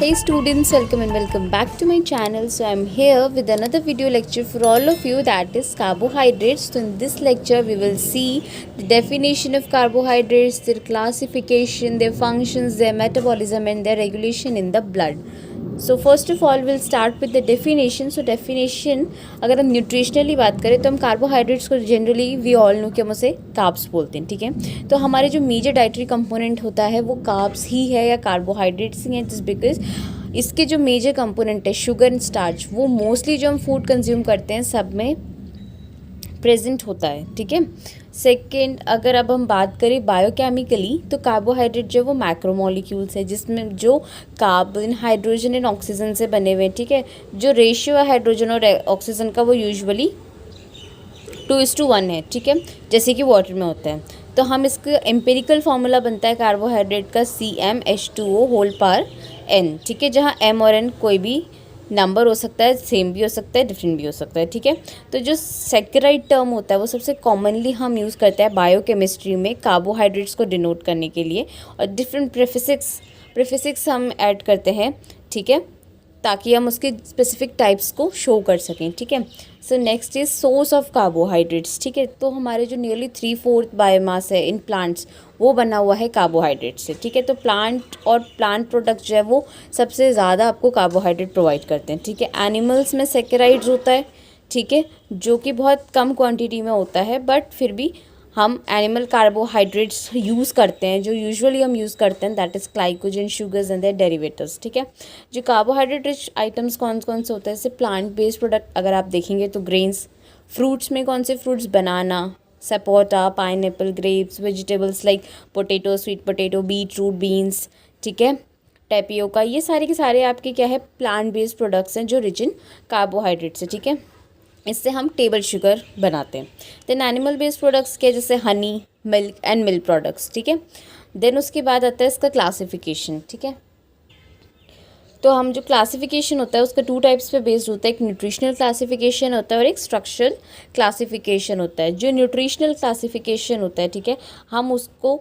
Hey students, welcome and welcome back to my channel. So I'm here with another video lecture for all of you, that is carbohydrates. So in this lecture we will see the definition of carbohydrates, their classification, their functions, their metabolism and their regulation in the blood. So first of all will start with the definition. So definition अगर हम nutritionally बात करें तो हम carbohydrates को generally we all know कि हम उसे कार्ब्स बोलते हैं. ठीक है, तो हमारे जो मेजर डाइटरी कंपोनेंट होता है वो कार्ब्स ही है या कार्बोहाइड्रेट्स ही हैं, जस्ट बिकॉज इसके जो मेजर कंपोनेंट है शुगर एंड स्टार्च वो मोस्टली जो हम फूड कंज्यूम करते हैं सब में प्रेजेंट होता है. ठीक है, सेकेंड अगर अब हम बात करें बायोकेमिकली तो कार्बोहाइड्रेट जो वो मैक्रोमोलिक्यूल्स है जिसमें जो कार्बन हाइड्रोजन एंड ऑक्सीजन से बने हुए हैं. ठीक है, जो रेशियो है हाइड्रोजन और ऑक्सीजन का वो यूजुअली 2:1 है. ठीक है, जैसे कि वाटर में होता है. तो हम इसका एम्पेरिकल फार्मूला बनता है कार्बोहाइड्रेट का CmH2O होल पावर n. ठीक है, जहाँ m और n कोई भी नंबर हो सकता है, सेम भी हो सकता है, डिफरेंट भी हो सकता है. ठीक है, तो जो सैकराइड टर्म होता है वो सबसे कॉमनली हम यूज़ करते हैं बायोकेमिस्ट्री में कार्बोहाइड्रेट्स को डिनोट करने के लिए, और डिफरेंट प्रीफिक्स हम ऐड करते हैं. ठीक है, ताकि हम उसके स्पेसिफिक टाइप्स को शो कर सकें. ठीक है, so next is source of carbohydrates. ठीक है, तो हमारे जो नियरली 3/4 बायोमास है इन प्लांट्स वो बना हुआ है कार्बोहाइड्रेट से. ठीक है, तो प्लांट और प्लांट प्रोडक्ट जो है वो सबसे ज़्यादा आपको कार्बोहाइड्रेट प्रोवाइड करते हैं. ठीक है, एनिमल्स में सैकेराइड्स होता है. ठीक है, जो कि बहुत कम क्वांटिटी में होता है, बट फिर भी हम एनिमल कार्बोहाइड्रेट्स यूज़ करते हैं. जो यूजुअली हम यूज़ करते हैं that is glycogen, sugars and their derivatives. ठीक है, जो कार्बोहाइड्रेट रिच आइटम्स कौन कौन से होते हैं, जैसे प्लांट बेस्ड प्रोडक्ट अगर आप देखेंगे तो ग्रेन्स, फ्रूट्स में कौन से fruits, banana, sapota, pineapple, grapes, vegetables like potato, sweet potato, beet root, beans. ठीक है, टेपियोका, ये सारे के सारे आपके क्या है प्लांट बेस्ड प्रोडक्ट्स हैं जो रिच इन कार्बोहाइड्रेट्स है. ठीक है, इससे हम टेबल शुगर बनाते हैं. देन एनिमल बेस्ड प्रोडक्ट्स के जैसे Honey, milk and milk products. ठीक है, देन उसके बाद आता है इसका क्लासिफिकेशन. ठीक है, तो हम जो क्लासिफिकेशन होता है उसका 2 टाइप्स पे बेस्ड होता है. एक न्यूट्रिशनल क्लासिफिकेशन होता है और एक स्ट्रक्चरल क्लासिफिकेशन होता है. जो न्यूट्रिशनल क्लासिफिकेशन होता है, ठीक है, हम उसको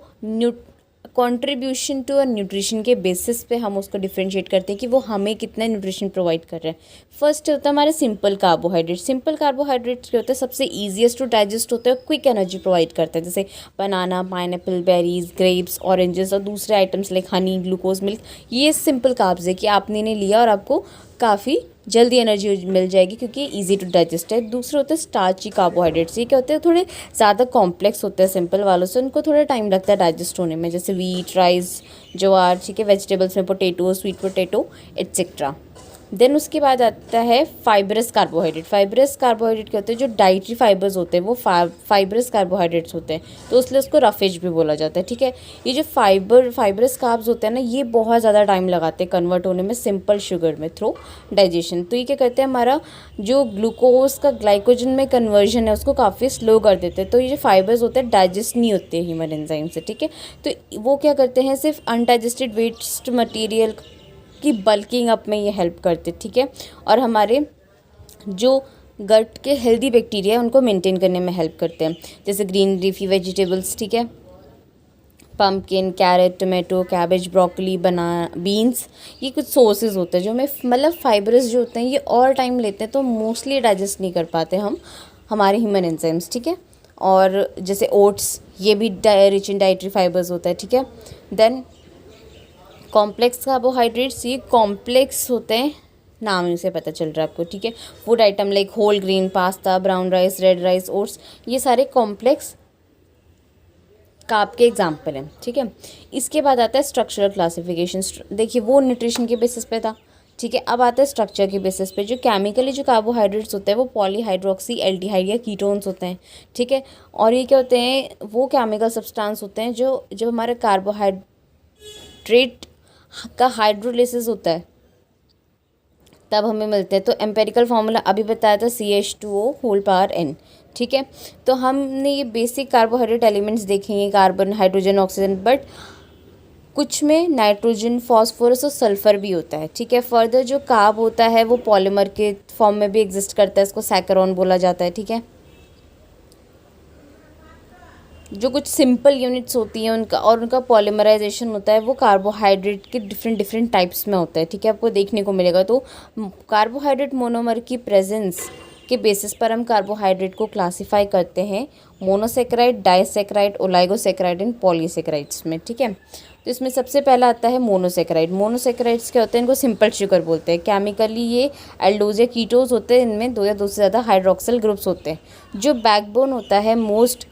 कंट्रीब्यूशन टू अ न्यूट्रिशन के बेसिस पे हम उसको डिफरेंशिएट करते हैं कि वो हमें कितना न्यूट्रिशन प्रोवाइड कर रहे हैं. फर्स्ट होता है हमारे सिंपल कार्बोहाइड्रेट. सिंपल कार्बोहाइड्रेट्स क्या होता है, सबसे ईजिएस्ट टू डाइजेस्ट होता है, क्विक एनर्जी प्रोवाइड करते हैं, जैसे बनाना, पाइनएप्पल, बेरीज, ग्रेप्स, ऑरेंजेस और दूसरे items like Honey, glucose, milk. ये सिंपल कार्ब्स है कि आपने इन्हें लिया और आपको काफ़ी जल्दी एनर्जी मिल जाएगी क्योंकि ईजी टू डाइजेस्ट है. दूसरे होते हैं स्टार्ची कार्बोहाइड्रेट्स. ये क्या होते हैं, थोड़े ज़्यादा कॉम्प्लेक्स होते हैं सिंपल वालों से, उनको थोड़ा टाइम लगता है डाइजेस्ट होने में, जैसे वीट, राइस, ज्वार. ठीक है, वेजिटेबल्स में potato, sweet potato etcetera. Then उसके बाद आता है फाइब्रस कार्बोहाइड्रेट. फाइब्रस कार्बोहाइड्रेट क्या होते हैं, जो डाइटरी फाइबर्स होते हैं वो फाइब्रस कार्बोहाइड्रेट्स होते हैं, तो इसलिए उसको रफेज भी बोला जाता है. ठीक है, ये जो फाइब्रस कार्ब्स होते हैं ना, ये बहुत ज़्यादा टाइम लगाते हैं कन्वर्ट होने में सिंपल शुगर में थ्रू डाइजेशन. तो ये क्या करते हैं, हमारा जो ग्लूकोज का ग्लाइकोजन में कन्वर्जन है उसको काफ़ी स्लो कर देते हैं. तो ये जो फाइबर्स होते हैं डाइजेस्ट नहीं होते ह्यूमन एंजाइम से. ठीक है, तो वो क्या करते हैं, सिर्फ अनडाइजेस्टेड वेस्ट मटीरियल की बल्किंग अप में ये हेल्प करते. ठीक है, और हमारे जो गट के हेल्दी बैक्टीरिया उनको मेंटेन करने में हेल्प करते हैं, जैसे ग्रीन लीफी वेजिटेबल्स. ठीक है, pumpkin, carrot, tomato, cabbage, broccoli, beans, ये कुछ सोर्सेज होते हैं जो हमें मतलब फाइबरस जो होते हैं ये और टाइम लेते हैं, तो मोस्टली डाइजेस्ट नहीं कर पाते हम हमारे ह्यूमन एंजाइम्स. ठीक है, और जैसे ओट्स, ये भी रिच इन डाइटरी फाइबर्स होता है. ठीक है, देन कॉम्प्लेक्स कार्बोहाइड्रेट्स, ये कॉम्प्लेक्स होते हैं, नाम से पता चल रहा है आपको. ठीक है, food item like whole grain, pasta, brown rice, red rice, oats, ये सारे कॉम्प्लेक्स कार्ब के एग्जाम्पल हैं. ठीक है, इसके बाद आता है स्ट्रक्चरल क्लासिफिकेशन. देखिए वो न्यूट्रिशन के बेसिस पे था. ठीक है, अब आता है स्ट्रक्चर के बेसिस पे. जो केमिकली जो कार्बोहाइड्रेट्स होते हैं वो पॉलीहाइड्रोक्सी एल्डिहाइड या कीटोन्स होते हैं. ठीक है, और ये क्या होते हैं, वो केमिकल सब्सटेंस होते हैं जो हमारे कार्बोहाइड्रेट का हाइड्रोलिसिस होता है तब हमें मिलते हैं. तो एम्पेरिकल फार्मूला अभी बताया था CH2O होल पावर n. ठीक है, तो हमने ये बेसिक कार्बोहाइड्रेट एलिमेंट्स देखेंगे, कार्बन, हाइड्रोजन, ऑक्सीजन, बट कुछ में नाइट्रोजन, फॉस्फोरस और सल्फर भी होता है. ठीक है, फर्दर जो कार्ब होता है वो पॉलीमर के फॉर्म में भी एग्जिस्ट करता है, इसको सैकरोन बोला जाता है. ठीक है, जो कुछ सिंपल यूनिट्स होती हैं उनका और उनका पॉलीमराइजेशन होता है वो कार्बोहाइड्रेट के डिफरेंट डिफरेंट टाइप्स में होता है, ठीक है, आपको देखने को मिलेगा। तो कार्बोहाइड्रेट मोनोमर की प्रेजेंस के बेसिस पर हम कार्बोहाइड्रेट को क्लासिफाई करते हैं मोनोसेक्राइड, डाइसेक्राइड, ओलाइगोसेक्राइड एंड पॉलीसेक्राइड्स में, ठीक है। तो इसमें सबसे पहला आता है मोनोसेक्राइड। मोनोसेक्राइड्स क्या होते हैं, इनको सिंपल शुगर बोलते हैं। केमिकली ये एल्डोज या कीटोज होते हैं, इनमें दो या दो से ज़्यादा हाइड्रोक्सिल ग्रुप्स होते हैं। जो बैकबोन होता है मोस्ट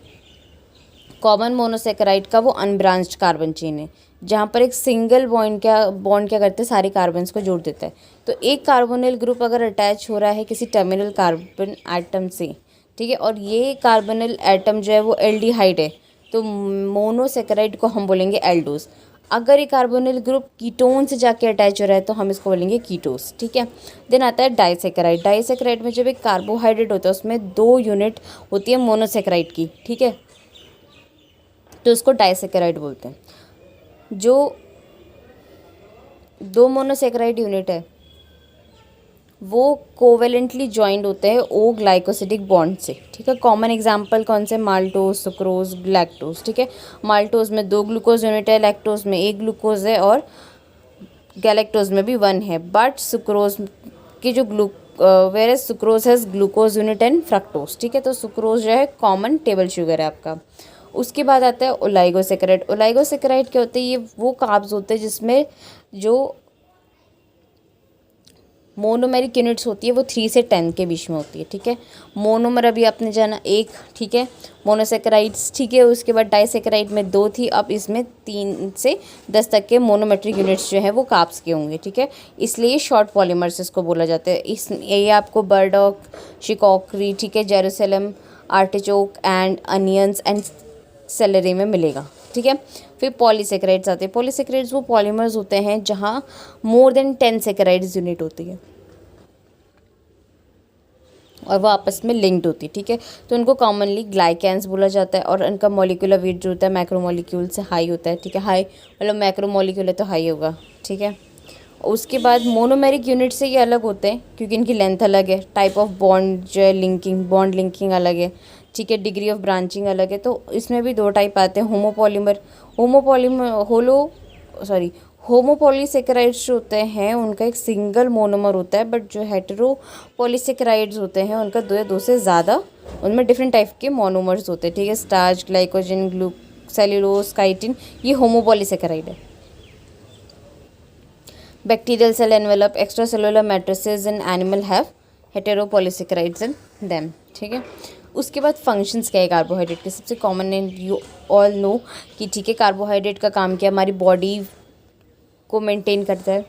कॉमन मोनोसेक्राइड का, वो अनब्रांच्ड कार्बन चेन है, जहाँ पर एक सिंगल बॉन्ड क्या करते हैं, सारे कार्बन्स को जोड़ देता है। तो एक कार्बोनिल ग्रुप अगर अटैच हो रहा है किसी टर्मिनल कार्बन एटम से, ठीक है, और ये कार्बोनिल एटम जो है वो एल्डिहाइड है, तो मोनोसेक्राइड को हम बोलेंगे एल्डोज। अगर ये कार्बोनिल ग्रुप कीटोन से जाके अटैच हो रहा है तो हम इसको बोलेंगे कीटोस, ठीक है। देन आता है डाइसेक्राइड। डाइसेक्राइड में जब एक कार्बोहाइड्रेट होता है उसमें 2 यूनिट होती है मोनोसेक्राइड की, ठीक है, तो उसको डाइसेक्राइड बोलते हैं। जो 2 मोनोसेक्राइड यूनिट है वो कोवेलेंटली ज्वाइंट होते हैं ओ ग्लाइकोसिडिक बॉन्ड से, ठीक है। कॉमन एग्जांपल कौन से, माल्टोज, सुक्रोज, लैक्टोज, ठीक है। माल्टोज में 2 ग्लूकोज यूनिट है, लैक्टोज में 1 ग्लूकोज है और गैलेक्टोज में भी 1 है। बट सुक्रोज की जो whereas sucrose has glucose unit and fructose, ठीक है। तो सुक्रोज जो है कॉमन टेबल शुगर है आपका। उसके बाद आता है ओलाइगोसेक्राइड। ओलाइगोसेक्राइड क्या होते हैं, ये वो कार्ब्स होते हैं जिसमें जो मोनोमेरिक यूनिट्स होती है वो 3 से 10 के बीच में होती है, ठीक है। मोनोमर अभी आपने जाना 1, ठीक है, मोनोसेक्राइड्स, ठीक है। उसके बाद डाइसेक्राइड में 2 थी, अब इसमें 3 से 10 तक के मोनोमेट्रिक यूनिट्स जो है वो कार्ब्स के होंगे, ठीक है। इसलिए शॉर्ट पॉलीमर्स इसको बोला जाता है। ये आपको बर्डॉक, शिकॉकरी, ठीक है, Jerusalem, artichoke and onions and salary में मिलेगा, ठीक है। फिर पॉलीसेक्राइड्स आते हैं। पॉलीसेक्राइड्स वो पॉलीमर्स होते हैं जहाँ मोर देन 10 सेक्राइड्स यूनिट होती है और वो आपस में लिंक्ड होती है, ठीक है। तो उनको कॉमनली ग्लाइकेंस बोला जाता है और उनका मॉलिक्यूलर वेट जो होता है मैक्रोमोलिक्यूल से हाई होता है, ठीक है। हाई मतलब मैक्रोमोलिक्यूल है तो हाई होगा, ठीक है। उसके बाद मोनोमेरिक यूनिट से ये अलग होते हैं क्योंकि इनकी लेंथ अलग है, टाइप ऑफ बॉन्ड जो है बॉन्ड लिंकिंग अलग है, ठीक है, डिग्री ऑफ ब्रांचिंग अलग है। तो इसमें भी 2 टाइप आते हैं, होमोपॉलीसेकेराइड्स जो होते हैं उनका एक सिंगल मोनोमर होता है, बट जो हेटेरोपॉलीसेकेराइड्स होते हैं उनका 2 या 2 से ज़्यादा, उनमें डिफरेंट टाइप के मोनोमर्स होते हैं, ठीक है। स्टार्च, ग्लाइकोजन, सेल्यूलोज, काइटिन, ये होमोपॉलीसेकेराइड है। Bacterial cell envelope, extra cellular matrices in animal have heteropolysaccharides in them, ठीक है। उसके बाद फंक्शंस क्या है कार्बोहाइड्रेट के, सबसे common and you all know कि ठीक है, कार्बोहाइड्रेट का काम क्या, हमारी बॉडी को मेंटेन करता है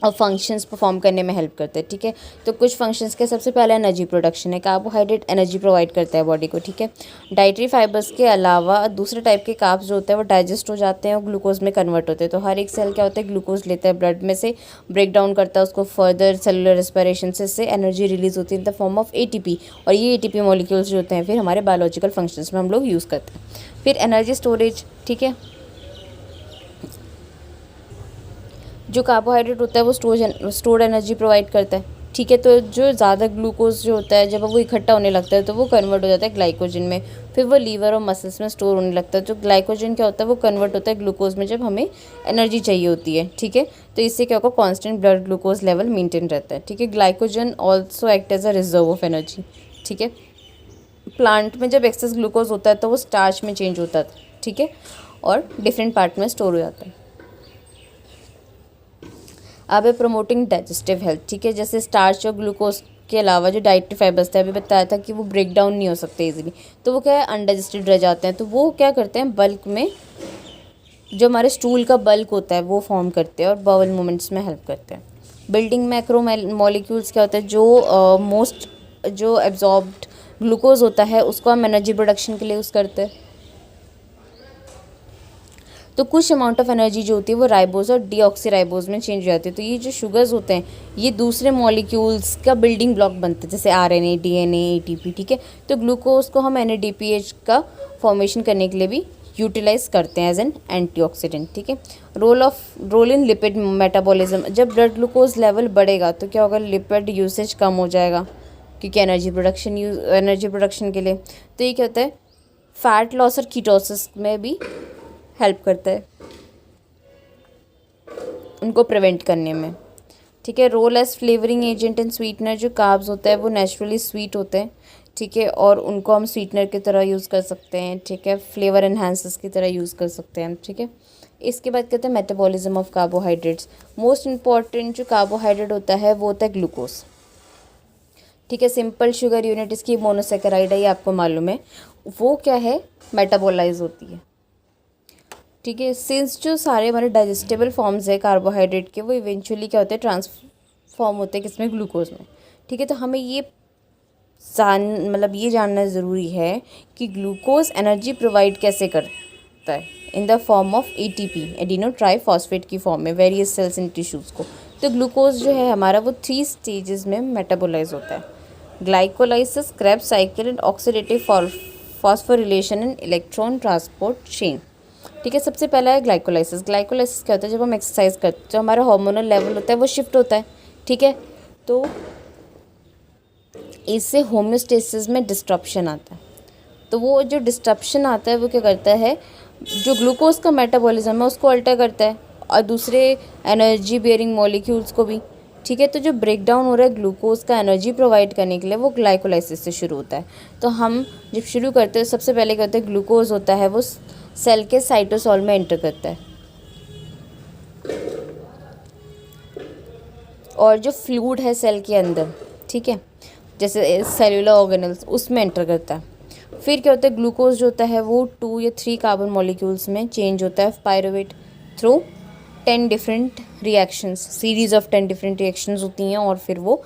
और फंक्शंस परफॉर्म करने में हेल्प करते हैं, ठीक है। तो कुछ फंक्शंस के सबसे पहला एनर्जी प्रोडक्शन है। कार्बोहाइड्रेट एनर्जी प्रोवाइड करता है बॉडी को, ठीक है। डाइटरी फाइबर्स के अलावा दूसरे टाइप के कार्ब्स जो होते हैं वो डाइजेस्ट हो जाते हैं और ग्लूकोज में कन्वर्ट होते हैं। तो हर एक सेल क्या होता है, ग्लूकोज लेता है ब्लड में से, ब्रेक डाउन करता है उसको फर्दर सेलुलर रेस्पिरेशन से, इससे एनर्जी रिलीज होती है in the form of ATP, और ये ATP मॉलिक्यूल्स जो होते हैं फिर हमारे बायोलॉजिकल फंक्शंस में हम लोग यूज़ करते हैं। फिर एनर्जी स्टोरेज, ठीक है। जो कार्बोहाइड्रेट होता है वो स्टोर्ड एनर्जी प्रोवाइड करता है, ठीक है। तो जो ज़्यादा ग्लूकोज जो होता है जब वो इकट्ठा होने लगता है तो वो कन्वर्ट हो जाता है ग्लाइकोजन में, फिर वो लीवर और मसल्स में स्टोर होने लगता है। जो ग्लाइकोजन क्या होता है वो कन्वर्ट होता है ग्लूकोज में जब हमें एनर्जी चाहिए होती है, ठीक है। तो इससे क्या होगा, constant blood glucose level maintain रहता है, ठीक है। Glycogen also act as a reserve of energy, ठीक है। प्लांट में जब एक्सेस ग्लूकोज होता है तो वो स्टार्च में चेंज होता है, ठीक है, और डिफरेंट पार्ट में स्टोर हो जाता है। अब है प्रमोटिंग डाइजेस्टिव हेल्थ, ठीक है। जैसे स्टार्च और ग्लूकोज के अलावा जो डाइटरी फाइबर्स थे, अभी बताया था कि वो ब्रेक डाउन नहीं हो सकते इजीली, तो वो क्या है, अनडाइजेस्टेड रह जाते हैं। तो वो क्या करते हैं, बल्क में जो हमारे स्टूल का बल्क होता है वो फॉर्म करते हैं और बाउल मूवमेंट्स में हेल्प करते हैं। बिल्डिंग मैक्रो मॉलिक्यूल्स क्या होता है, जो एब्जॉर्ब्ड ग्लूकोज होता है उसको हम एनर्जी प्रोडक्शन के लिए यूज़ करते हैं। तो कुछ अमाउंट ऑफ एनर्जी जो होती है वो राइबोज और डीऑक्सीराइबोज में चेंज हो जाती है। तो ये जो शुगर्स होते हैं ये दूसरे मॉलिक्यूल्स का बिल्डिंग ब्लॉक बनते हैं, जैसे RNA, DNA, ATP, ठीक है। तो ग्लूकोज को हम NADPH का फॉर्मेशन करने के लिए भी यूटिलाइज करते हैं एज एन एंटीऑक्सीडेंट, ठीक है। रोल इन लिपिड मेटाबॉलिज्म, जब ब्लड ग्लूकोज लेवल बढ़ेगा तो क्या होगा, लिपिड यूसेज कम हो जाएगा, क्योंकि एनर्जी प्रोडक्शन के लिए। तो ये क्या होता है, फैट लॉस और कीटोसिस में भी हेल्प करता है उनको प्रिवेंट करने में। ठीक है, role as flavouring agent and sweetener. जो कार्ब्स होता है वो नेचुरली स्वीट होते हैं, ठीक है, और उनको हम स्वीटनर की तरह यूज़ कर सकते हैं, ठीक है, फ्लेवर एनहांसर्स की तरह यूज़ कर सकते हैं, ठीक है। इसके बाद कहते हैं metabolism of carbohydrates. Most important जो कार्बोहाइड्रेट होता है वो होता है ग्लूकोज, ठीक है। सिंपल शुगर यूनिट इसकी मोनोसेकेराइड है, ये आपको मालूम है। वो क्या है, मेटाबोलाइज होती है, ठीक है। सिंस जो सारे हमारे डाइजेस्टेबल फॉर्म्स है कार्बोहाइड्रेट के, वो इवेंचुअली क्या होते हैं, ट्रांसफॉर्म होते हैं किसमें, ग्लूकोज में, ठीक है। तो हमें ये ये जानना ज़रूरी है कि ग्लूकोज एनर्जी प्रोवाइड कैसे करता है, in the form of ATP, adeno triphosphate की फॉर्म में, वेरियस सेल्स एंड टिश्यूज़ को। तो ग्लूकोज जो है हमारा वो 3 स्टेजेस में मेटाबोलाइज होता है, glycolysis, Krebs cycle and oxidative phosphorylation and electron transport chain, ठीक है। सबसे पहला है ग्लाइकोलाइसिस। ग्लाइकोलाइसिस क्या होता है, जब हम एक्सरसाइज करते हैं जो हमारा हार्मोनल लेवल होता है वो शिफ्ट होता है, ठीक है। तो इससे होम्योस्टेसिस में डिस्टरप्शन आता है। तो वो जो डिस्टरप्शन आता है वो क्या करता है, जो ग्लूकोज का मेटाबॉलिज्म है उसको अल्टर करता है और दूसरे एनर्जी बियरिंग मॉलिक्यूल्स को भी, ठीक है। तो जो ब्रेक डाउन हो रहा है ग्लूकोज का एनर्जी प्रोवाइड करने के लिए, वो ग्लाइकोलाइसिस से शुरू होता है। तो हम जब शुरू करते हैं सबसे पहले क्या होता है, ग्लूकोज होता है वो सेल के साइटोसॉल में एंटर करता है, और जो फ्लूइड है सेल के अंदर, ठीक है, जैसे सेलुलर ऑर्गेनल्स, उसमें एंटर करता है। फिर क्या होता है, ग्लूकोज जो होता है वो 2 या 3 कार्बन मॉलिक्यूल्स में चेंज होता है pyruvate through 10 different reactions, series of 10 different reactions होती हैं, और फिर वो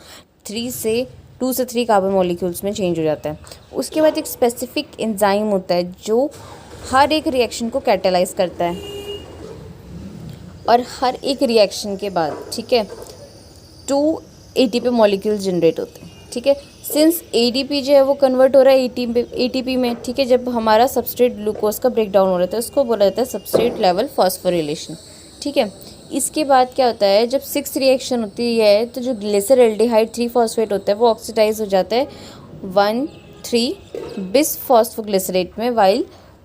2 से 3 कार्बन मॉलिक्यूल्स में चेंज हो जाता है। उसके बाद एक स्पेसिफिक एंजाइम होता है जो हर एक रिएक्शन को कैटेलाइज करता है, और हर एक रिएक्शन के बाद, ठीक है, 2 ATP मॉलिक्यूल्स जनरेट होते हैं, ठीक है। सिंस ADP जो है वो कन्वर्ट हो रहा है ATP में, ठीक है, जब हमारा सबस्ट्रेट ग्लूकोज का ब्रेक डाउन हो रहा है तो उसको बोला जाता है सबस्ट्रेट लेवल फॉस्फोरिलेशन, ठीक है। इसके बाद क्या होता है, जब 6 रिएक्शन होती है तो जो ग्लिसरल्डिहाइड 3 फॉस्फेट होता है वो ऑक्सीडाइज हो जाता है 1,3 बिस फॉस्फोग्लिसरेट में, वाइल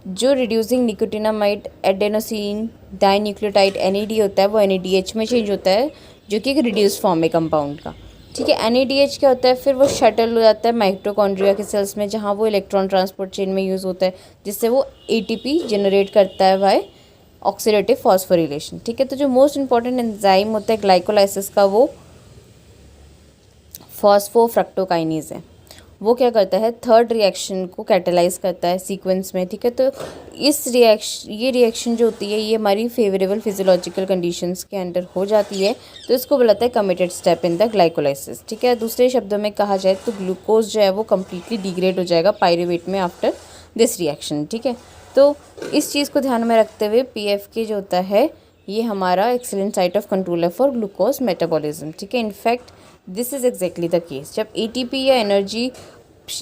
जो reducing nicotinamide adenosine dinucleotide NAD होता है वो NADH में चेंज होता है, जो कि एक रिड्यूस फॉर्म है कंपाउंड का, ठीक है। NADH क्या होता है, फिर वो शटल हो जाता है माइटोकॉन्ड्रिया के सेल्स में, जहाँ वो इलेक्ट्रॉन ट्रांसपोर्ट चेन में यूज़ होता है, जिससे वो ATP जनरेट करता है बाय ऑक्सीडेटिव फॉस्फोरिलेशन, ठीक है। तो जो मोस्ट इंपॉर्टेंट एंजाइम होता है ग्लाइकोलाइसिस का वो फॉस्फोफ्रक्टोकाइनेज है। वो क्या करता है, 3rd रिएक्शन को कैटेलाइज करता है सीक्वेंस में, ठीक है। तो ये रिएक्शन जो होती है ये हमारी फेवरेबल फिजियोलॉजिकल कंडीशंस के अंडर हो जाती है, तो इसको बुलाता है committed step in the glycolysis, ठीक है। दूसरे शब्दों में कहा जाए तो ग्लूकोज जो है वो कम्प्लीटली डिग्रेड हो जाएगा पायरुवेट में आफ्टर दिस रिएक्शन, ठीक है। तो इस चीज़ को ध्यान में रखते हुए PFK जो होता है ये हमारा एक्सीलेंट साइट ऑफ कंट्रोल है फॉर ग्लूकोज मेटाबॉलिज्म, ठीक है। In fact this is exactly the case, जब ATP या एनर्जी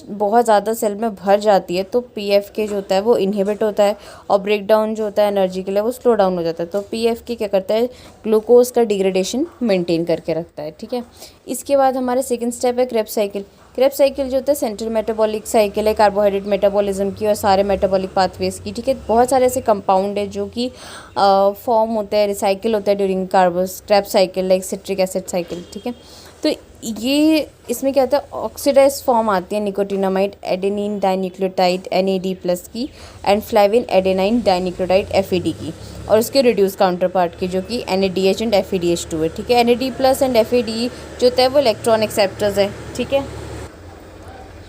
बहुत ज़्यादा सेल में भर जाती है तो PFK जो होता है वो इनहिबिट होता है, और ब्रेक डाउन जो होता है एनर्जी के लिए वो स्लो डाउन हो जाता है। तो PFK क्या करता है, ग्लूकोज का डिग्रेडेशन मेंटेन करके रखता है, ठीक है। इसके बाद हमारा सेकंड स्टेप है क्रेब्स साइकिल। क्रेब्स साइकिल जो होता है सेंट्रल मेटाबॉलिक साइकिल है कार्बोहाइड्रेट मेटाबॉलिज्म की और सारे मेटाबॉलिक पाथवेज की, ठीक है। बहुत सारे ऐसे कंपाउंड है जो कि फॉर्म होते हैं, रिसाइकिल होता है during Krebs cycle, like citric acid cycle, ठीक है। तो ये इसमें क्या होता है, ऑक्सीडाइज फॉर्म आती है निकोटिनामाइड एडेनिन डाइन्यूक्लियोटाइड NAD+ की and flavin adenine dinucleotide FAD की, और उसके रिड्यूस काउंटर पार्ट की जो कि NADH एंड FADH2 है, ठीक है। NAD+ एंड FAD जो होता है वो इलेक्ट्रॉन एक्सेप्टर्स है, ठीक है।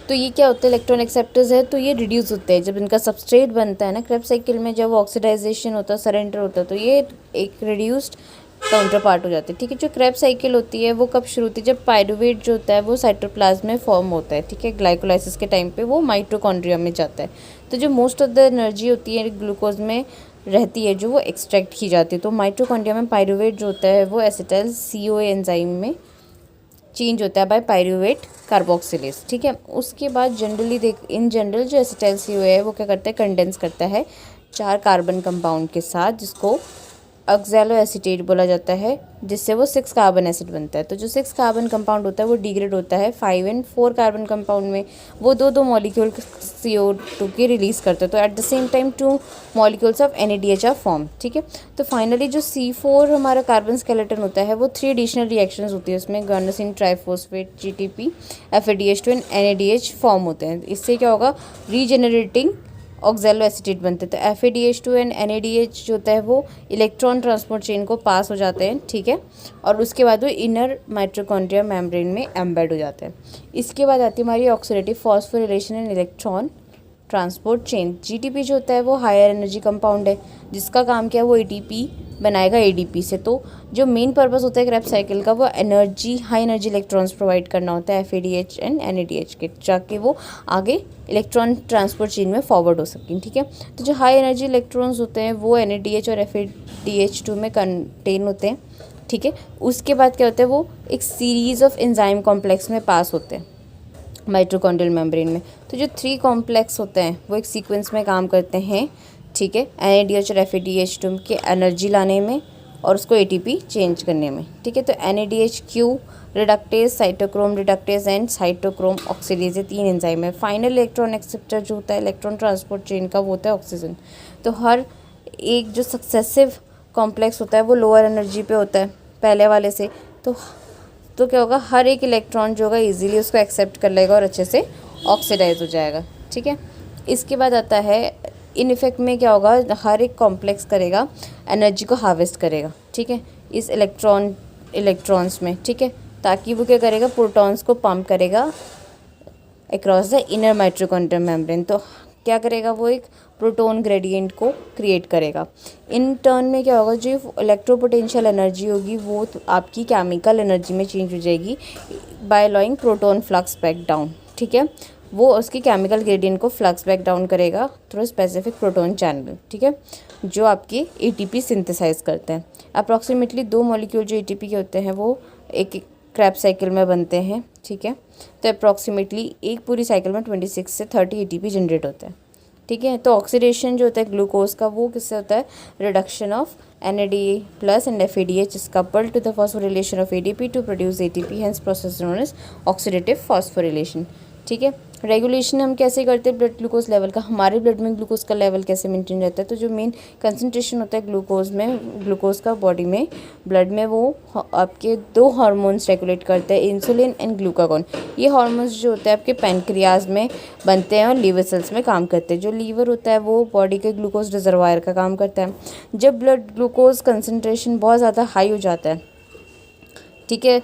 तो ये क्या होता है, इलेक्ट्रॉन एक्सेप्टर्स है, तो ये रिड्यूस होते हैं जब इनका सबस्ट्रेट बनता है ना क्रेब्स साइकिल में, जब ऑक्सीडाइजेशन होता है, सरेंडर होता है, तो ये एक रिड्यूस्ड काउंटर पार्ट हो जाते हैं, ठीक है। जो क्रेब्स साइकिल होती है वो कब शुरू होती है, जब पायरुवेट जो होता है वो साइटोप्लाज्म में फॉर्म होता है, ठीक है। ग्लाइकोलाइसिस के टाइम पे वो माइटोकॉन्ड्रिया में जाता है। तो जो मोस्ट ऑफ द एनर्जी होती है ग्लूकोज में रहती है जो वो एक्सट्रैक्ट की जाती है, तो माइटोकॉन्ड्रिया में पायरुवेट जो होता है वो एसिटाइल CoA एंजाइम में चेंज होता है बाय पायरुवेट कार्बोक्सिलेज, ठीक है। उसके बाद इन जनरल जो एसिटाइल CoA है वो क्या करता है, कंडेंस करता है 4 कार्बन कंपाउंड के साथ, जिसको ऑक्सैलो एसीटेट बोला जाता है, जिससे वो 6 कार्बन एसिड बनता है। तो जो 6 कार्बन कंपाउंड होता है वो डिग्रेड होता है 5 एंड 4 कार्बन कंपाउंड में। वो दो मॉलिक्यूल CO2 के रिलीज़ करते हैं। तो at the same time 2 molecules of NADH are form, ठीक है। तो फाइनली जो C4 हमारा कार्बन स्केलेटन होता है वो 3 एडिशनल रिएक्शंस होती है उसमें, guanosine triphosphate GTP FADH2 and NADH form होते हैं। इससे क्या होगा, रीजेनरेटिंग ऑक्सैलो एसीटेट बनते हैं। तो FADH2 एंड NADH जो होता है वो इलेक्ट्रॉन ट्रांसपोर्ट चेन को पास हो जाते हैं, ठीक है। और उसके बाद वो इनर माइटोकॉन्ड्रिया मेम्ब्रेन में एम्बेड हो जाते हैं। इसके बाद आती है हमारी oxidative phosphorylation and electron transport chain. GTP जो होता है वो हायर एनर्जी कंपाउंड है, जिसका काम क्या है, वो ATP बनाएगा ADP से। तो जो मेन पर्पस होता है क्रेब्स साइकिल का, वो energy, high energy electrons provide करना होता है FADH एंड NADH के, जाके वो आगे इलेक्ट्रॉन ट्रांसपोर्ट चेन में फॉरवर्ड हो सकें, ठीक है। तो जो हाई एनर्जी इलेक्ट्रॉन्स होते हैं वो NADH और FADH2 में कंटेन होते हैं, ठीक है। उसके बाद क्या होता है, वो एक सीरीज़ ऑफ एंजाइम कॉम्प्लेक्स में पास होते हैं माइटोकॉन्ड्रियल मेम्ब्रेन में। तो जो 3 कॉम्प्लेक्स होते हैं वो एक सीक्वेंस में काम करते हैं, ठीक है, NADH और FADH2 के एनर्जी लाने में और उसको ATP चेंज करने में, ठीक है। तो NADH reductase, cytochrome reductase and cytochrome oxidase, ये 3 एंजाइम है। फाइनल इलेक्ट्रॉन एक्सेप्टर जो होता है इलेक्ट्रॉन ट्रांसपोर्ट चेन का, वो होता है ऑक्सीजन। तो हर एक जो सक्सेसिव कॉम्प्लेक्स होता है वो लोअर एनर्जी पे होता है पहले वाले से। तो क्या होगा, हर एक इलेक्ट्रॉन जो होगा इजीली उसको एक्सेप्ट कर लेगा और अच्छे से ऑक्सीडाइज हो जाएगा, ठीक है। इसके बाद आता है इन इफेक्ट में क्या होगा, हर एक कॉम्प्लेक्स करेगा एनर्जी को हार्वेस्ट करेगा, ठीक है, इस इलेक्ट्रॉन्स में, ठीक है, ताकि वो क्या करेगा, प्रोटॉन्स को पंप करेगा across the inner mitochondrial membrane. तो क्या करेगा, वो एक प्रोटॉन ग्रेडियंट को क्रिएट करेगा। इन टर्न में क्या होगा, जो इलेक्ट्रोपोटेंशियल एनर्जी होगी वो आपकी केमिकल एनर्जी में चेंज हो जाएगी by allowing proton flux back down, ठीक है। वो उसकी केमिकल ग्रेडियंट को फ्लक्स बैक डाउन करेगा थ्रू स्पेसिफिक प्रोटॉन चैनल, ठीक है, जो आपके ATP सिंथेसाइज करते हैं। अप्रॉक्सीमेटली 2 मॉलिक्यूल जो ATP के होते हैं वो एक क्रेब्स साइकिल में बनते हैं, ठीक है। तो अप्रॉक्सीमेटली एक पूरी साइकिल में 26 से 30 ATP जनरेट होता है, ठीक है। तो ऑक्सीडेशन जो होता है ग्लूकोज का, वो किससे होता है, reduction of NAD+ and FADH is coupled to the phosphorylation of ADP to produce ATP, hence process known as oxidative phosphorylation, ठीक है। रेगुलेशन हम कैसे करते हैं ब्लड ग्लूकोज लेवल का, हमारे ब्लड में ग्लूकोज का लेवल कैसे मेंटेन रहता है। तो जो मेन कंसंट्रेशन होता है ग्लूकोज का बॉडी में, ब्लड में, वो आपके 2 हार्मोन्स रेगुलेट करते हैं, इंसुलिन एंड ग्लूकागॉन। ये हार्मोन्स जो होते हैं आपके पैनक्रियाज में बनते हैं और लीवर सेल्स में काम करते हैं। जो लीवर होता है वो बॉडी के ग्लूकोज रिजर्वायर का काम करता है। जब ब्लड ग्लूकोज कंसनट्रेशन बहुत ज़्यादा हाई हो जाता है, ठीक है,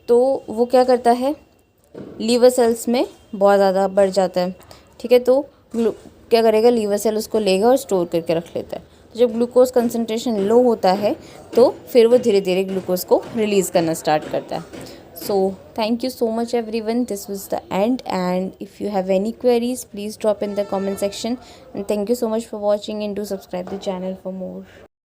तो वो क्या करता है, लीवर सेल्स में बहुत ज़्यादा बढ़ जाता है, ठीक है। तो क्या करेगा, लीवर सेल उसको लेगा और स्टोर करके रख लेता है। तो जब ग्लूकोज कंसंट्रेशन लो होता है तो फिर वो धीरे धीरे ग्लूकोज को रिलीज़ करना स्टार्ट करता है। So thank you so much everyone, this was the end, and if you have any queries please drop in the comment section, and thank you so much for watching and do subscribe the channel for more.